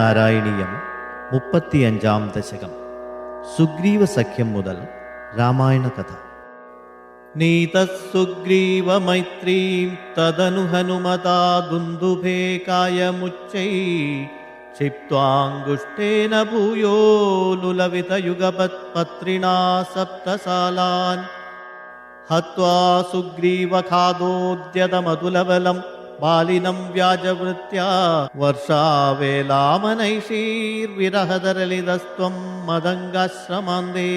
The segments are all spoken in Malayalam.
ശ്രീനാരായണീയം 35-ാം ദശകം. സുഗ്രീവ സഖ്യം മുതൽ രാമായണ കഥ. നീതസുഗ്രീവ മൈത്രീം തദനു ഹനുമതാ ദുന്ദുഭേ കായമുച്ചൈ ക്ഷിപ്ത്വാംഗുഷ്ഠേന ഭൂയോ ലുലവിത യുഗപത് പത്രിണാ സപ്തസാലാൻ ഹത്വാ സുഗ്രീവ ഖാദോദ്യതമതുലബലം ബാലിനം വ്യാജവൃത്യാ വർഷാവേലാമനൈഷീർവിരഹതരളിതസ്ത്വം മദംഗാശ്രമാന്തേ.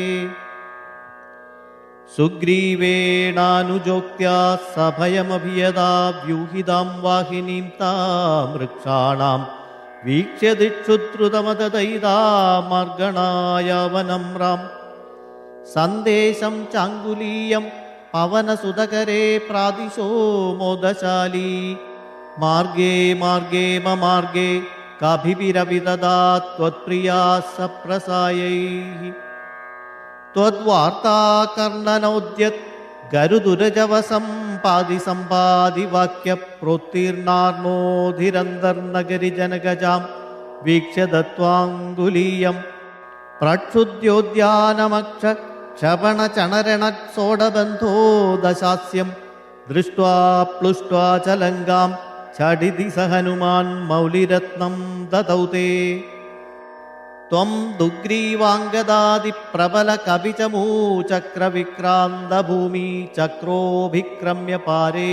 സുഗ്രീവേണാനുജോക്ത്യാ സഭയമഭിയദാ വ്യൂഹിതാം വാഹിനീം താം വൃക്ഷാണാം വീക്ഷ്യ ദിക്ഷുദ്രുതമതദൈതാമാർഗണായവനമ്രാം. സന്ദേശം ചാങ്കുലീയം പവനസുതകരേ പ്രാദിശോ മോദശാലീ. മാർഗേ മാർഗേ മമാർഗേ കാഭിപിരവിദദാ ത്വത്പ്രിയാ സപ്രസായൈഃ. ത്വദ്വാർത്താ കർണനോദ്യത് ഗരുദുരജവസം പാതി സമ്പാദി വാക്യ പ്രോത്തീർണാർണോധിരന്തർനഗരി ജനകജാം വീക്ഷ്യ ദത്വാംഗുലീയം. പ്രക്ഷുദ്യോദ്യാനമക്ഷ ക്ഷപണചണരണോടബന്ധോ ദശാസ്യം ദൃഷ്ട്വാ പ്ലുഷ്ട്വാ ച ലങ്കാം ഛടിതി സ ഹനുമാൻ മൗലിരത്നം ദദൗ തേ. ത്വം ദുഗ്രീവാംഗദാദിപ്രബല കവിചമൂചക്രവിക്രാന്തഭൂമി ചക്രോഭിക്രമ്യ പാരേ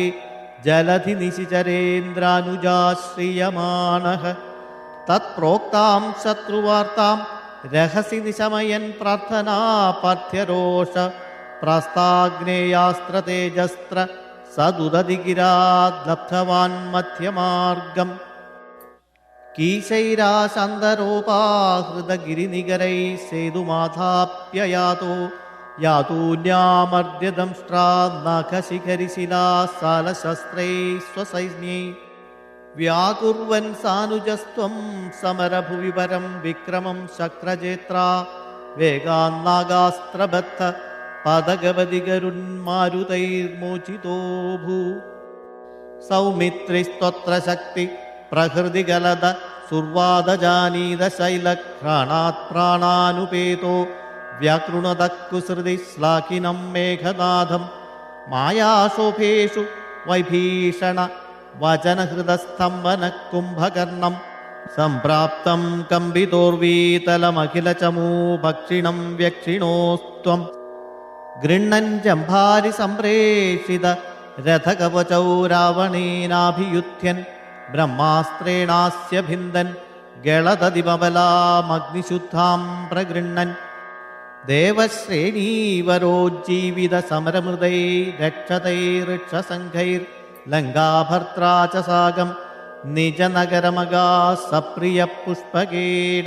ജലധി നിശിചരേന്ദ്രാനുജാശ്രിയമാണഃ. തത്പ്രോക്താം ശത്രുവാർത്താം രഹസി നിശമയൻ പ്രാർത്ഥനാ പാർത്ഥ്യരോഷ പ്രാസ്താഗ്നേയാസ്ത്രതേജസ്ത്ര സദുദതിഗിരാദ്ലബ്ധവാൻ മധ്യമാർഗം. കീശൈരാശാന്തരോപാഹൃതഗിരിനികരൈ സേതുമാധാപ്യയാതോ യാതൂന്യാമർദ്യദംഷ്ട്രാ നഖശിഖരിശിലാസാലശസ്ത്രൈ സ്വസൈന്യൈ. വ്യാകുർവൻ സാനുജസ്ത്വം സമരഭുവി പരം വിക്രമം ശക്രജേത്രാ വേഗാന്നാഗാസ്ത്രബദ്ധ പദഗവതികരുന്മാരുതൈർമോചിതോ ഭൂ. സൗമിത്രിസ്ത്വത്ര ശക്തി പ്രഹൃതി ഗലദ സുർവാദജാനീത ശൈലഘ്രാണാത് പ്രാണാനുപേതോ വ്യാകൃണത കുസൃതി ശ്ലാഘിനം മേഘനാഥം. മായാശോഭേഷു വൈഭീഷണ വചനഹൃദസ്തംഭന കുംഭകർണം സംപ്രാപ്തം കമ്പിതോർവീതലമഖിലചമൂ ഭക്ഷിണം വ്യക്ഷിണോസ്ത്വം. ഗൃണ്ണൻ ജംഭാരി സംപ്രേഷിത രഥകവചൗ രാവണേനാഭിയുധ്യൻ ബ്രഹ്മാസ്ത്രേണാസ്യ ഭിന്ദൻ ഗളതതിമബലാമഗ്നിശുദ്ധാം പ്രഗൃണ്ണൻ. ദേവശ്രേണീവരോജ്ജീവിത സമരമൃതൈ രക്ഷതൈർക്ഷസംഘൈർ ലങ്കാഭർത്രാ ച സാഗം നിജനഗരമഗാ സപ്രിയ പുഷ്പകേണ.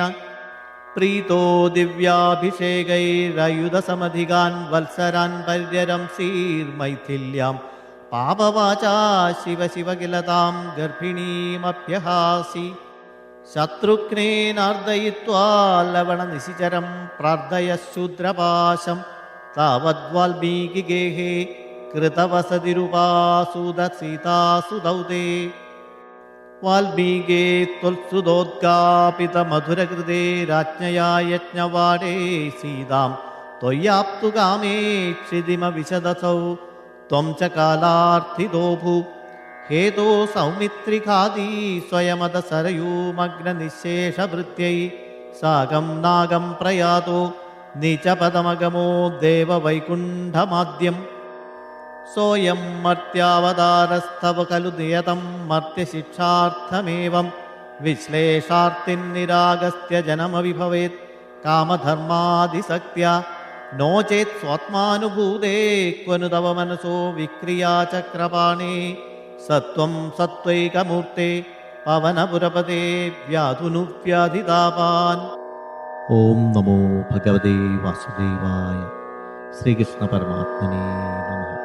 പ്രീതോ ദിവ്യാഭിഷേകൈരയുധസമധികാൻ വത്സരാൻ പര്യരംസീർമൈഥില്യാം പാപവാചാ ശിവ ശിവ കിലതാം ഗർഭിണീമഭ്യഹാസി. ശത്രുഘ്നേനാർദ്ദയിത്വാ ലവണനിശിചരം പ്രാർത്ഥയ ശൂദ്രപാശം താവദ്വാൽമീകി ഗേഹേ കൃതവസതിരുപാസൂത സീതാസുതൗ തേ. വാൽമീകേ ത്വൽസുതോദ്ഗാപിത മധുരകൃതേ രാജ്ഞയാ യജ്ഞവാടേ സീതാം ത്വയ്യാപ്തു കാമേ ക്ഷിതിമവിശദസൗ ത്വം ച കാലാർത്ഥിതോ ഭൂ. ഹേതോ സൗമിത്രിഖാദീ സ്വയമത സരയൂമഗ്നനിശേഷഭൃത്യൈ സാഗം നാഗം പ്രയാതോ നീചപദമഗമോ ദേവവൈകുണ്ഠമാദ്യം. സോയം മർത്യാവതാരസ്തവ ഖലു നിയതം മർത്യശിക്ഷാർത്ഥമേവം വിശ്ലേഷാർത്തിന്നിരാഗസ്ത്യ ജനമവിഭവേത് കാമധർമാദിസക്ത്യാ. നോ ചേത് സ്വാത്മാനുഭൂതേ ക്വനു തവ മനസോ വിക്രിയാ ചക്രപാണേ. സത്വം സത്വൈകമൂർത്തേ പവനപുരപതേ വ്യാധുനു വ്യാധിതാപാൻ. ഓം നമോ ഭഗവതേ വാസുദേവായ. ശ്രീകൃഷ്ണ പരമാത്മനേ നമഃ.